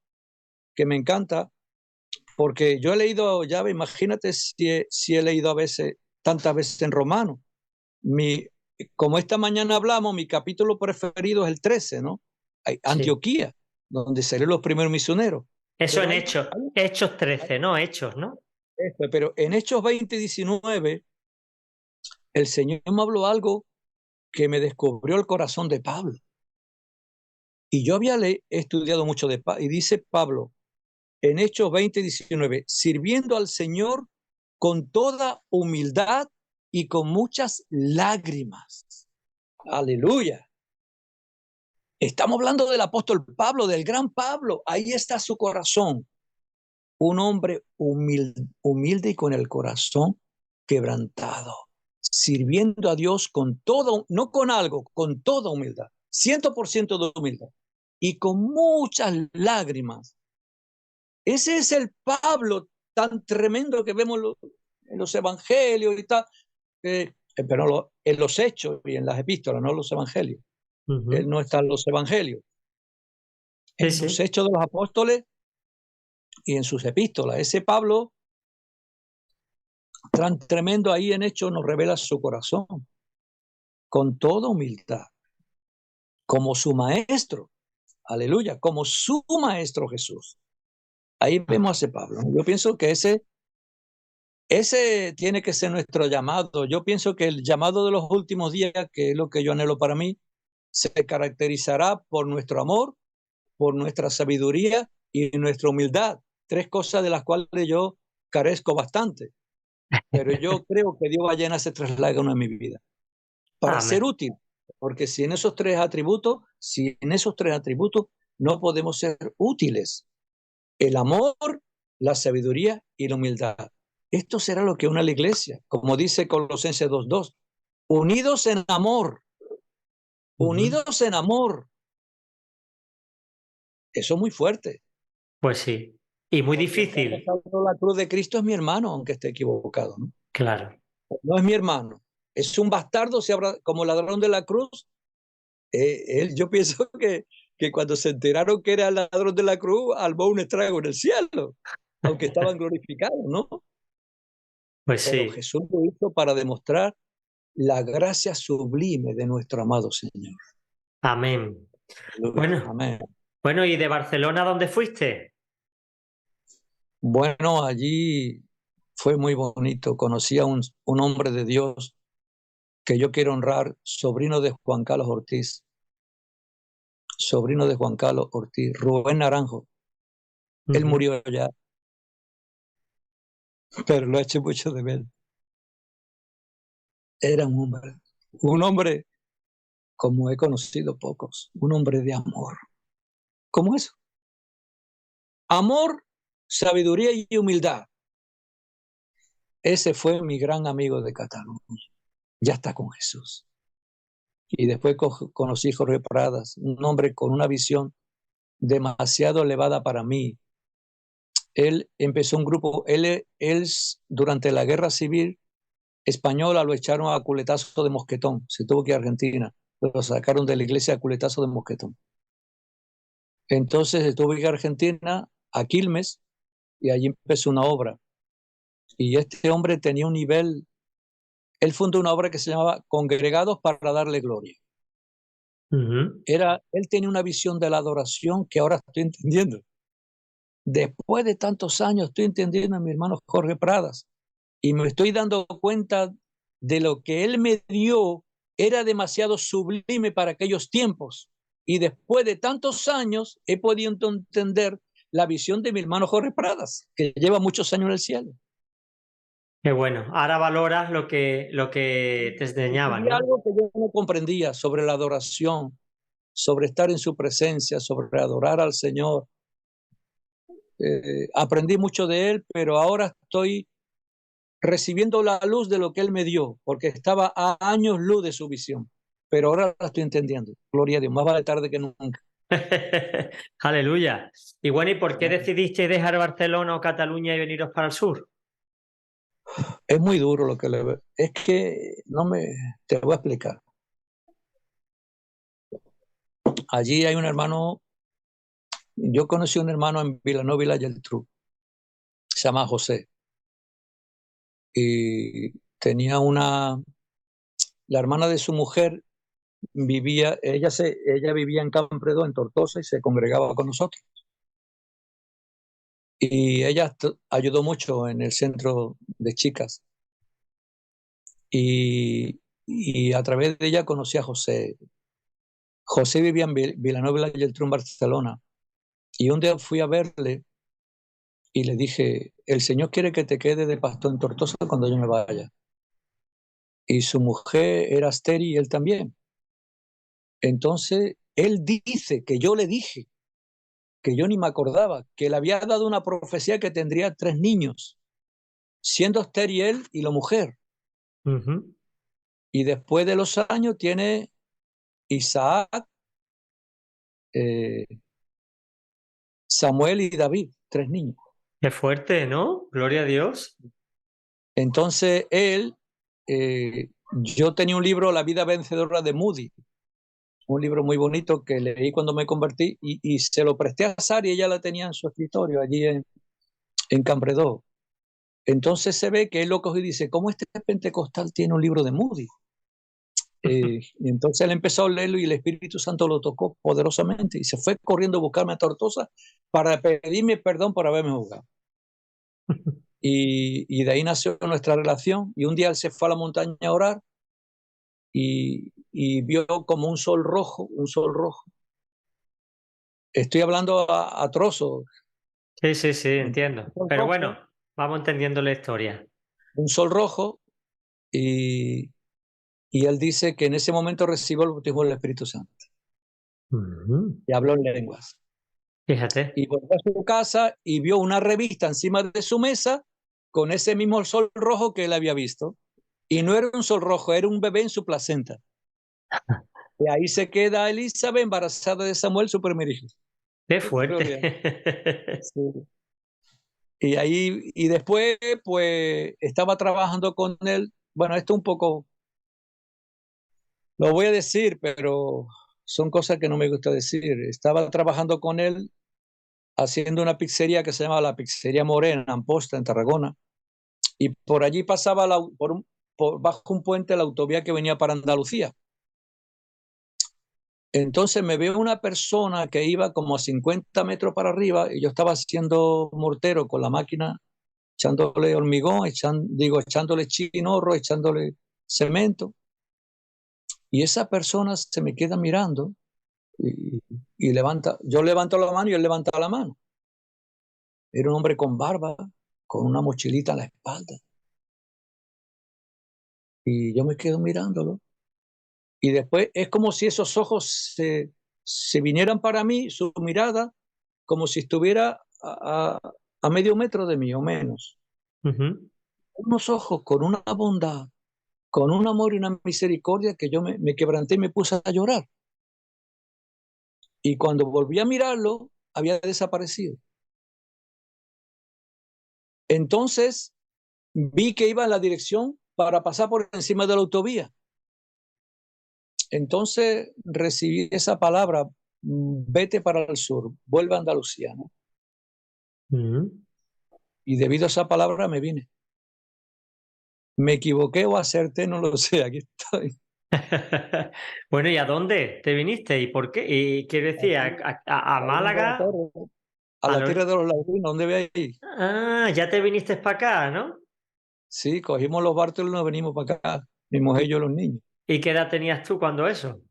que me encanta, porque yo he leído, ya imagínate si he leído a veces, tantas veces en Romano. Mi, como esta mañana hablamos, mi capítulo preferido es el 13, ¿no? Sí. Antioquía, donde salieron los primeros misioneros. Eso Pero en Hechos. Hechos 13, ¿no? Hechos, ¿no? pero en Hechos 20:19, el Señor me habló algo que me descubrió el corazón de Pablo. Y yo había estudiado mucho de Pablo, y dice Pablo, en Hechos 20:19, sirviendo al Señor con toda humildad y con muchas lágrimas. Aleluya. Estamos hablando del apóstol Pablo, del gran Pablo. Ahí está su corazón. Un hombre humilde y con el corazón quebrantado, sirviendo a Dios con todo, no con algo, con toda humildad, 100% de humildad y con muchas lágrimas. Ese es el Pablo tan tremendo que vemos en los evangelios y tal, pero en los hechos y en las epístolas, no en los evangelios. Él Ujú. no está en los evangelios. Sí, En los sí. hechos de los apóstoles y en sus epístolas. Ese Pablo tan tremendo ahí en Hechos nos revela su corazón con toda humildad, como su maestro, aleluya, como su maestro Jesús. Ahí vemos a ese Pablo. Yo pienso que ese tiene que ser nuestro llamado. Yo pienso que el llamado de los últimos días, que es lo que yo anhelo para mí, se caracterizará por nuestro amor, por nuestra sabiduría y nuestra humildad. 3 cosas de las cuales yo carezco bastante. Pero yo creo que Dios va a llenar ese 3 láganos en mi vida para ser Amén. útil. Porque si en esos tres atributos no podemos ser útiles, el amor, la sabiduría y la humildad. esto será lo que une a la iglesia, como dice Colosenses 2:2, unidos en amor, unidos en amor. Eso es muy fuerte. Pues sí. Y muy Porque el que ha difícil. pasado la cruz de Cristo es mi hermano, aunque esté equivocado, ¿no? Claro. No es mi hermano, es un bastardo, como ladrón de la cruz. Yo pienso que cuando se enteraron que era el ladrón de la cruz, armó un estrago en el cielo, aunque estaban glorificados, ¿no? Pues Pero sí. Jesús lo hizo para demostrar la gracia sublime de nuestro amado Señor. Amén. Aleluya. Bueno, Amén. bueno, ¿y de Barcelona dónde fuiste? Bueno, allí fue muy bonito. Conocí a un hombre de Dios que yo quiero honrar, sobrino de Juan Carlos Ortiz, Rubén Naranjo. Él murió ya, pero lo eché mucho de ver. Era un hombre como he conocido pocos, un hombre de amor. ¿Cómo eso? Amor, sabiduría y humildad. Ese fue mi gran amigo de Cataluña. Ya está con Jesús. Y después conocí a Jorge Pradas, un hombre con una visión demasiado elevada para mí. Él empezó un grupo, él durante la guerra civil española lo echaron a culetazo de mosquetón, se tuvo que ir a Argentina, lo sacaron de la iglesia a culetazo de mosquetón. Entonces se tuvo que ir a Argentina, a Quilmes, y allí empezó una obra. Y este hombre tenía un nivel, él fundó una obra que se llamaba Congregados para darle gloria. Él tenía una visión de la adoración que ahora estoy entendiendo. Después de tantos años estoy entendiendo a mi hermano Jorge Pradas y me estoy dando cuenta de lo que él me dio era demasiado sublime para aquellos tiempos. Y después de tantos años he podido entender la visión de mi hermano Jorge Pradas, que lleva muchos años en el cielo. Qué bueno. Ahora valoras lo que te enseñaban, Y ¿no? algo que yo no comprendía sobre la adoración, sobre estar en su presencia, sobre adorar al Señor. Aprendí mucho de él, pero ahora estoy recibiendo la luz de lo que él me dio, porque estaba a años luz de su visión, pero ahora la estoy entendiendo. Gloria a Dios, más vale tarde que nunca. Aleluya. Y bueno, ¿y por qué decidiste dejar Barcelona o Cataluña y veniros para el sur? Es muy duro lo que le veo. Es que te voy a explicar. Allí hay un hermano, yo conocí a un hermano en Vilanova y la Geltrú, se llama José, y tenía la hermana de su mujer ella vivía en Campredó, en Tortosa, y se congregaba con nosotros. Y ella ayudó mucho en el centro de chicas. Y a través de ella conocí a José. José vivía en Vilanova y la Geltrú, en Barcelona. Y un día fui a verle y le dije, el Señor quiere que te quede de pastor en Tortosa cuando yo me vaya. Y su mujer era estéril y él también. Entonces, él dice que yo le dije, que yo ni me acordaba, que le había dado una profecía que tendría 3 niños, siendo estéril él y la mujer. Y después de los años tiene Isaac, Samuel y David, 3 niños. Qué fuerte, ¿no? Gloria a Dios. Entonces yo tenía un libro, La vida vencedora de Moody, un libro muy bonito que leí cuando me convertí y se lo presté a Sara y ella la tenía en su escritorio allí en Campredó. Entonces se ve que él lo coge y dice, ¿cómo este pentecostal tiene un libro de Moody? Y entonces él empezó a leerlo y el Espíritu Santo lo tocó poderosamente y se fue corriendo a buscarme a Tortosa para pedirme perdón por haberme jugado. Y de ahí nació nuestra relación. Y un día él se fue a la montaña a orar y vio como un sol rojo, un sol rojo. Estoy hablando a trozos. Sí, entiendo. Pero bueno, vamos entendiendo la historia. Un sol rojo y él dice que en ese momento recibió el bautismo del Espíritu Santo. Y habló en lenguas. Fíjate. Y volvió a su casa y vio una revista encima de su mesa con ese mismo sol rojo que él había visto. Y no era un sol rojo, era un bebé en su placenta. Y ahí se queda Elizabeth embarazada de Samuel, su primer hijo. Qué Gloria. fuerte. Sí. Y ahí, y después, pues, estaba trabajando con él. Bueno, esto un poco, lo voy a decir, pero son cosas que no me gusta decir. Estaba trabajando con él haciendo una pizzería que se llama la Pizzería Morena, en Amposta, en Tarragona. Y por allí pasaba bajo un puente la autovía que venía para Andalucía. Entonces me veo una persona que iba como a 50 metros para arriba y yo estaba haciendo mortero con la máquina, echándole hormigón, echándole chinorro, echándole cemento. Y esa persona se me queda mirando y yo levanto la mano y él levanta la mano. Era un hombre con barba, con una mochilita en la espalda. Y yo me quedo mirándolo. Y después es como si esos ojos se vinieran para mí, su mirada, como si estuviera a medio metro de mí o menos. Ujú. Unos ojos con una bondad, con un amor y una misericordia que yo me quebranté y me puse a llorar. Y cuando volví a mirarlo, había desaparecido. Entonces vi que iba en la dirección para pasar por encima de la autovía. Entonces recibí esa palabra, vete para el sur, vuelve a Andalucía, ¿no? Ujú. Y debido a esa palabra me vine. Me equivoqué o acerté, no lo sé, aquí estoy. Bueno, ¿y a dónde te viniste y por qué? ¿Y qué decía? ¿A A Málaga? ¿A la tierra de los laurinos, ¿dónde ve ahí? Ah, ya te viniste para acá, ¿no? Sí, cogimos los Bártulos y nos venimos para acá, mi mujer y yo los niños. ¿Y qué edad tenías tú cuando eso?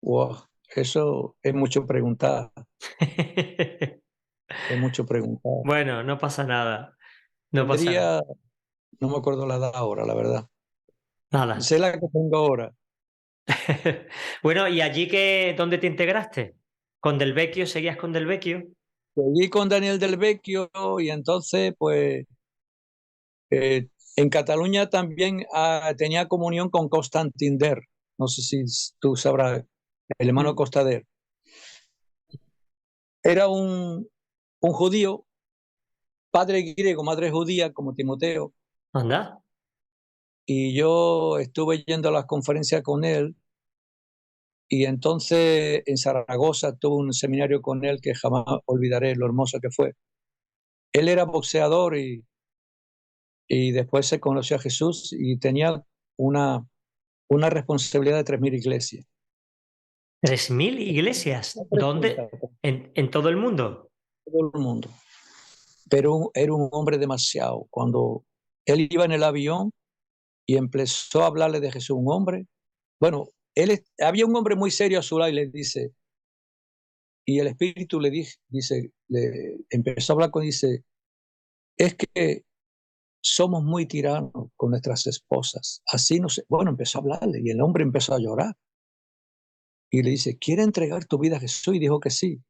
Wow, eso es mucho preguntar, es mucho preguntar. Bueno, no pasa nada, no pasa nada. Tendría, no me acuerdo la edad ahora, la verdad. Nada. Sé la que tengo ahora. Bueno, ¿y allí dónde te integraste? ¿Con Del Vecchio? ¿Seguías con Del Vecchio? Seguí con Daniel del Vecchio y entonces, pues, en Cataluña también tenía comunión con Constantinder. No sé si tú sabrás, el hermano Mm. Costader. Era un judío, padre griego, madre judía, como Timoteo, Anda. y yo estuve yendo a las conferencias con él, y entonces en Zaragoza tuve un seminario con él que jamás olvidaré lo hermoso que fue. Él era boxeador y después se conoció a Jesús y tenía una responsabilidad de 3.000 iglesias. 3.000 iglesias. ¿Dónde? ¿En todo el mundo? Todo el mundo. Pero era un hombre demasiado. Cuando él iba en el avión y empezó a hablarle de Jesús, un hombre, bueno, había un hombre muy serio a su lado y le dice, y el Espíritu le empezó a hablar con, dice, es que somos muy tiranos con nuestras esposas. Así no sé. Bueno, empezó a hablarle y el hombre empezó a llorar. Y le dice, ¿quiere entregar tu vida a Jesús? Y dijo que sí.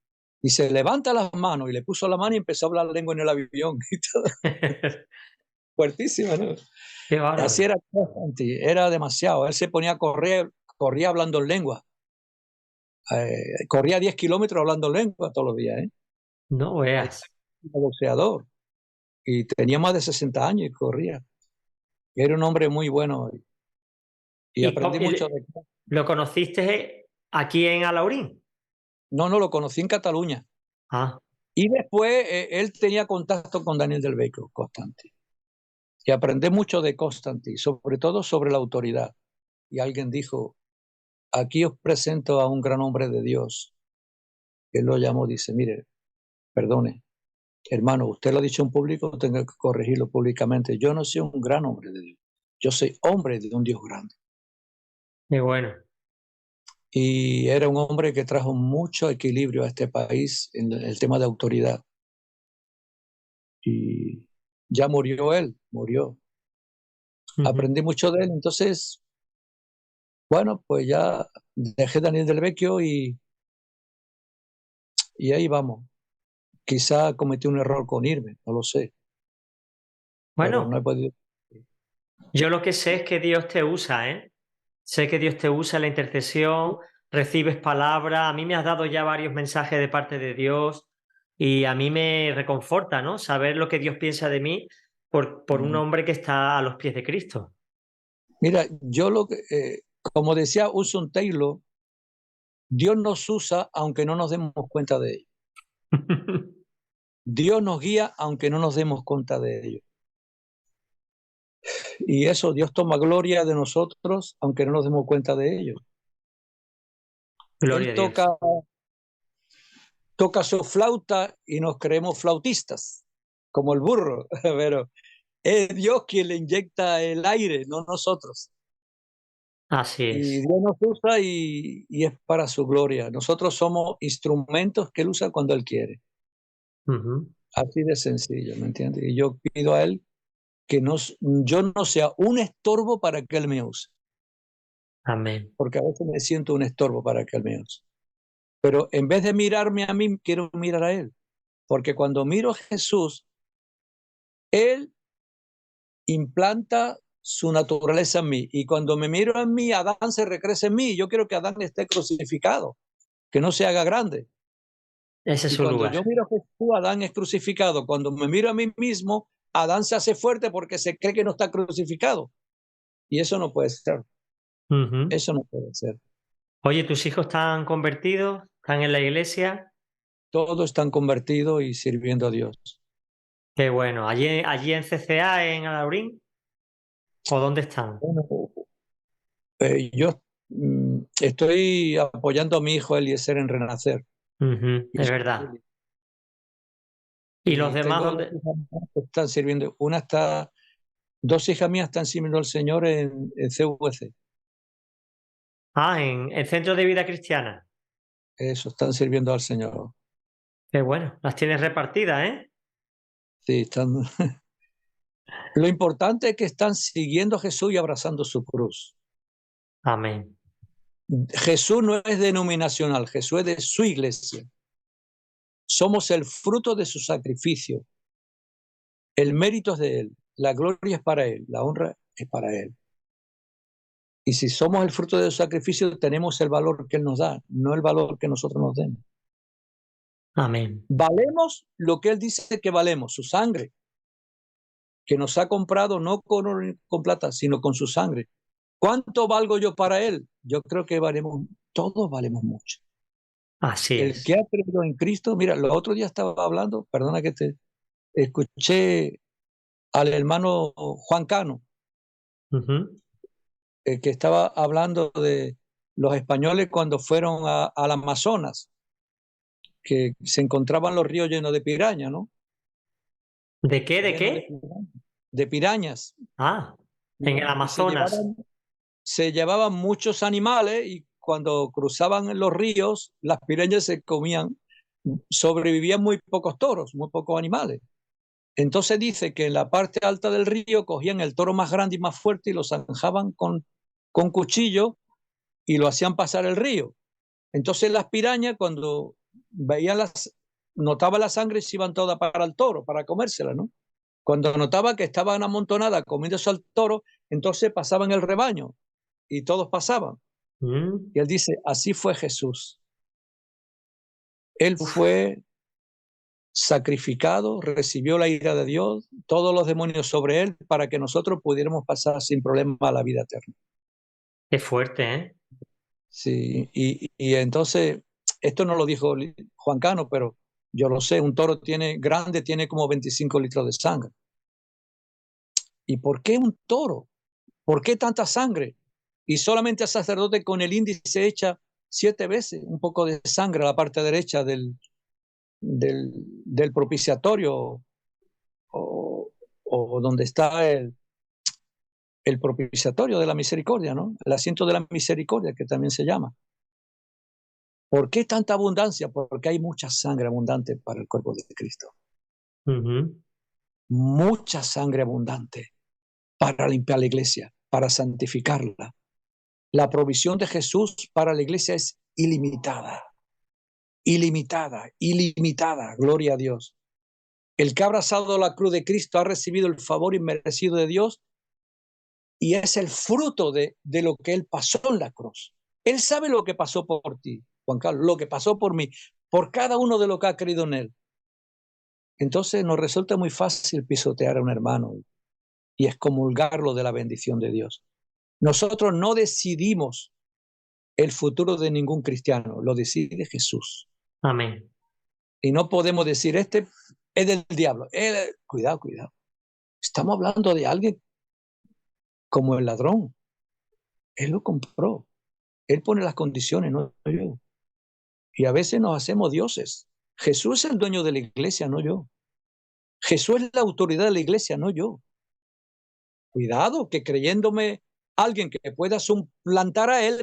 Dice, levanta las manos. Y le puso la mano y empezó a hablar lengua en el avión. Y todo. Fuertísima, ¿no? Qué Así bárbaro. era Constantine, era demasiado. Él se ponía a correr, corría hablando en lengua. Corría 10 kilómetros hablando en lengua todos los días. No Ahí veas. era boxeador. Y tenía más de 60 años y corría. Era un hombre muy bueno y ¿Y, aprendí mucho de él. lo conociste aquí en Alaurín? No, no, lo conocí en Cataluña. Ah, Y después él tenía contacto con Daniel del Vecchio, Constantine. Y aprendí mucho de Constantine, sobre todo sobre la autoridad. Y alguien dijo, aquí os presento a un gran hombre de Dios. Él lo llamó, dice, mire, perdone, hermano, usted lo ha dicho en público, tengo que corregirlo públicamente. Yo no soy un gran hombre de Dios. Yo soy hombre de un Dios grande. qué bueno. Y era un hombre que trajo mucho equilibrio a este país en el tema de autoridad. Y ya murió él, murió. Ujú. Aprendí mucho de él, entonces, bueno, pues ya dejé Daniel del Vecchio y ahí vamos. Quizá cometí un error con irme, no lo sé. pero no Bueno, he podido. yo lo que sé es que Dios te usa, ¿eh? Sé que Dios te usa en la intercesión, recibes palabra. A mí me has dado ya varios mensajes de parte de Dios y a mí me reconforta, ¿no? Saber lo que Dios piensa de mí por un hombre que está a los pies de Cristo. Mira, yo como decía Hudson Taylor, Dios nos usa aunque no nos demos cuenta de ello. Dios nos guía aunque no nos demos cuenta de ello. Y eso, Dios toma gloria de nosotros aunque no nos demos cuenta de ello. Gloria Él a Dios. toca su flauta y nos creemos flautistas, como el burro, pero es Dios quien le inyecta el aire, no nosotros. Así Y es. Dios nos usa y es para su gloria. Nosotros somos instrumentos que Él usa cuando Él quiere. Ujú. Así de sencillo, ¿me entiendes? Y yo pido a Él que yo no sea un estorbo para que Él me use, Amén. porque a veces me siento un estorbo para que Él me use. Pero en vez de mirarme a mí, quiero mirar a Él, porque cuando miro a Jesús, Él implanta su naturaleza en mí. Y cuando me miro en mí, Adán se recrece en mí. Yo quiero que Adán esté crucificado, que no se haga grande. Ese es Y su cuando yo lugar. miro a Jesús, Adán es crucificado. Cuando me miro a mí mismo, Adán se hace fuerte porque se cree que no está crucificado. Y eso no puede ser. Ujú. Eso no puede ser. Oye, ¿tus hijos están convertidos? ¿Están en la iglesia? Todos están convertidos y sirviendo a Dios. Qué bueno. ¿Allí en CCA, en Alaurín? ¿O dónde están? Bueno, yo estoy apoyando a mi hijo Eliezer en Renacer Ujú, y es su verdad. familia. ¿Y los Y demás tengo dos dónde? hijas más que están sirviendo. Dos hijas mías están sirviendo al Señor en CVC. Ah, en el Centro de Vida Cristiana. Eso, están sirviendo al Señor. Qué bueno. Las tienes repartidas, ¿eh? Sí, están. Lo importante es que están siguiendo a Jesús y abrazando su cruz. Amén. Jesús no es denominacional, Jesús es de su iglesia. Somos el fruto de su sacrificio. El mérito es de Él, la gloria es para Él, la honra es para Él. Y si somos el fruto de su sacrificio, tenemos el valor que Él nos da, no el valor que nosotros nos demos. Amén. Valemos lo que Él dice que valemos, su sangre, que nos ha comprado no con oro ni con plata, sino con su sangre. ¿Cuánto valgo yo para Él? Yo creo que todos valemos mucho. Así El que es. ha creído en Cristo, mira, el otro día estaba hablando, perdona que te escuché al hermano Juan Cano, Ujú. que estaba hablando de los españoles cuando fueron al Amazonas, que se encontraban los ríos llenos de pirañas, ¿no? ¿De qué? ¿De Llenos qué? de pirañas. Ah, en el Y Amazonas. se llevaban muchos animales y cuando cruzaban los ríos, las pirañas se comían, sobrevivían muy pocos toros, muy pocos animales. Entonces dice que en la parte alta del río cogían el toro más grande y más fuerte y lo zanjaban con cuchillo y lo hacían pasar el río. Entonces las pirañas cuando notaba la sangre se iban todas para el toro, para comérsela, ¿no? Cuando notaba que estaban amontonadas comiéndose al toro, entonces pasaban el rebaño y todos pasaban. Mm. Y él dice, así fue Jesús. Él Uf, fue sacrificado, recibió la ira de Dios, todos los demonios sobre él, para que nosotros pudiéramos pasar sin problema a la vida eterna. qué fuerte, ¿eh? Sí, y entonces, esto no lo dijo Juan Cano, pero yo lo sé, un toro tiene como 25 litros de sangre. ¿Y por qué un toro? ¿Por qué tanta sangre? Y solamente el sacerdote con el índice echa 7 veces un poco de sangre a la parte derecha del propiciatorio o donde está el propiciatorio de la misericordia, ¿no? El asiento de la misericordia, que también se llama. ¿Por qué tanta abundancia? Porque hay mucha sangre abundante para el cuerpo de Cristo. Ujú. Mucha sangre abundante para limpiar la iglesia, para santificarla. La provisión de Jesús para la iglesia es ilimitada, ilimitada, ilimitada. Gloria a Dios. El que ha abrazado la cruz de Cristo ha recibido el favor inmerecido de Dios y es el fruto de lo que Él pasó en la cruz. Él sabe lo que pasó por ti, Juan Carlos, lo que pasó por mí, por cada uno de los que ha creído en Él. Entonces nos resulta muy fácil pisotear a un hermano y excomulgarlo de la bendición de Dios. Nosotros no decidimos el futuro de ningún cristiano, lo decide Jesús. Amén. Y no podemos decir, este es del diablo. Cuidado. Estamos hablando de alguien como el ladrón. Él lo compró. Él pone las condiciones, no yo. Y a veces nos hacemos dioses. Jesús es el dueño de la iglesia, no yo. Jesús es la autoridad de la iglesia, no yo. Cuidado, que creyéndome alguien que pueda suplantar a él,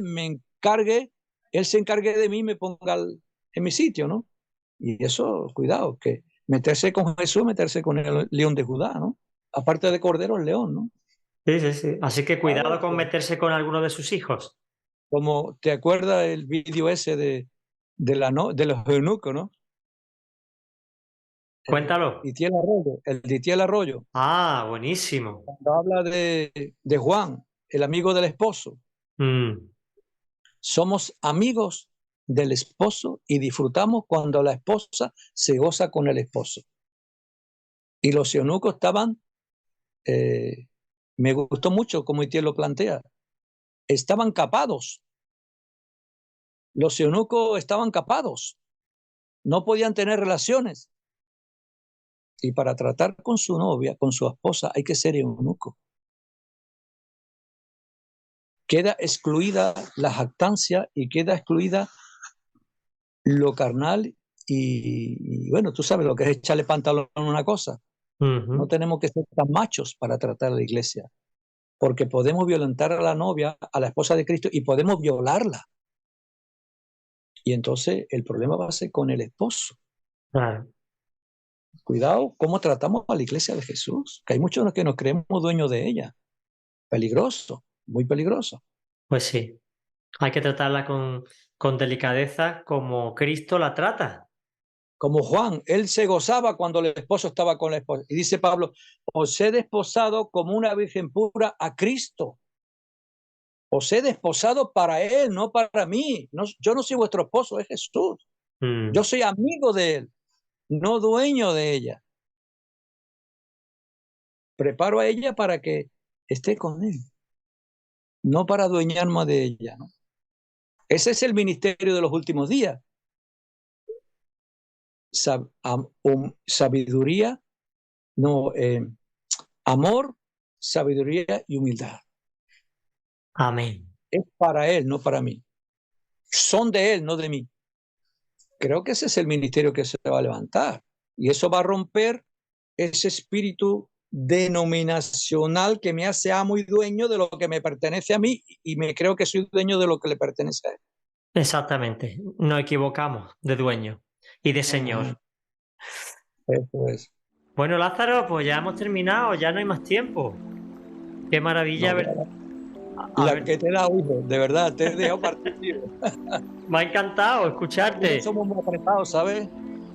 él se encargue de mí y me ponga en mi sitio, ¿no? Y eso, cuidado, que meterse con Jesús, meterse con el león de Judá, ¿no? Aparte de cordero, el león, ¿no? Sí. Así que cuidado con meterse con alguno de sus hijos. Como te acuerdas el vídeo ese de los eunucos, ¿no? Cuéntalo. El de Itiel Arroyo. Ah, buenísimo. Cuando habla de Juan, el amigo del esposo. Somos amigos del esposo y disfrutamos cuando la esposa se goza con el esposo. Y los eunucos estaban, me gustó mucho como Itiel lo plantea, estaban capados. Los eunucos estaban capados, no podían tener relaciones. Y para tratar con su novia, con su esposa, hay que ser eunuco. Queda excluida la jactancia y queda excluida lo carnal y bueno, tú sabes lo que es echarle pantalón a una cosa. No tenemos que ser tan machos para tratar a la iglesia, porque podemos violentar a la novia, a la esposa de Cristo, y podemos violarla. Y entonces el problema va a ser con el esposo. Claro. Cuidado cómo tratamos a la iglesia de Jesús, que hay muchos que nos creemos dueños de ella. Peligroso, muy peligroso. Pues sí, hay que tratarla con delicadeza como Cristo la trata. Como Juan, él se gozaba cuando el esposo estaba con la esposa. Y dice Pablo, os he desposado como una virgen pura a Cristo. Os he desposado para él, no para mí. No, yo no soy vuestro esposo, es Jesús. Yo soy amigo de él, no dueño de ella. Preparo a ella para que esté con él, no para adueñarme de ella, ¿no? Ese es el ministerio de los últimos días. Sabiduría, amor, sabiduría y humildad. Amén. Es para él, no para mí. Son de él, no de mí. Creo que ese es el ministerio que se va a levantar. Y eso va a romper ese espíritu denominacional que me hace amo y dueño de lo que me pertenece a mí y me creo que soy dueño de lo que le pertenece a él. Exactamente. Nos equivocamos de dueño y de señor. Eso es. Bueno, Lázaro, pues ya hemos terminado, ya no hay más tiempo. Qué maravilla que te da, hijo, de verdad, te he dejado partir. Me ha encantado escucharte. Somos muy apretados, ¿sabes?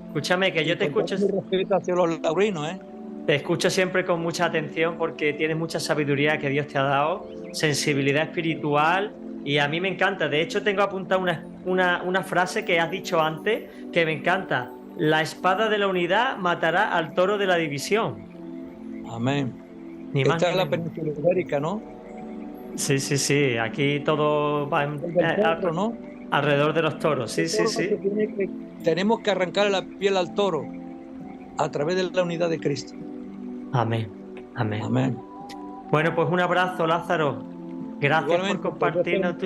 Escúchame, que yo te escucho. Respeto hacia los laurinos, ¿eh? Te escucho siempre con mucha atención porque tienes mucha sabiduría que Dios te ha dado, sensibilidad espiritual y a mí me encanta. De hecho, tengo apuntada una frase que has dicho antes que me encanta. La espada de la unidad matará al toro de la división. Amén. Esta es la península ibérica, ¿no? Sí. Aquí todo va ¿no? Alrededor de los toros. Sí. Tenemos que arrancar la piel al toro a través de la unidad de Cristo. Amén. Bueno, pues un abrazo, Lázaro. Gracias por compartirnos.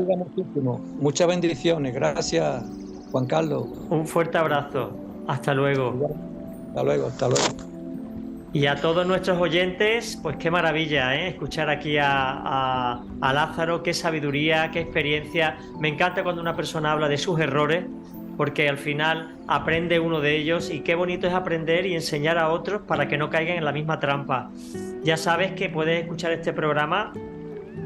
Muchas bendiciones. Gracias, Juan Carlos. Un fuerte abrazo. Hasta luego. Hasta luego. Y a todos nuestros oyentes, pues qué maravilla, escuchar aquí a Lázaro, qué sabiduría, qué experiencia. Me encanta cuando una persona habla de sus errores, porque al final aprende uno de ellos y qué bonito es aprender y enseñar a otros para que no caigan en la misma trampa. Ya sabes que puedes escuchar este programa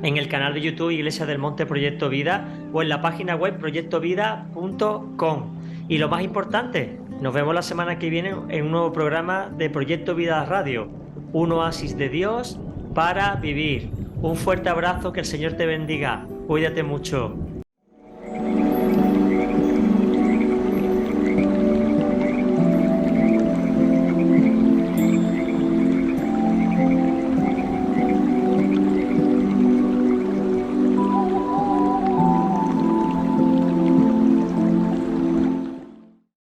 en el canal de YouTube Iglesia del Monte Proyecto Vida o en la página web proyectovida.com. Y lo más importante, nos vemos la semana que viene en un nuevo programa de Proyecto Vida Radio, un oasis de Dios para vivir. Un fuerte abrazo, que el Señor te bendiga. Cuídate mucho.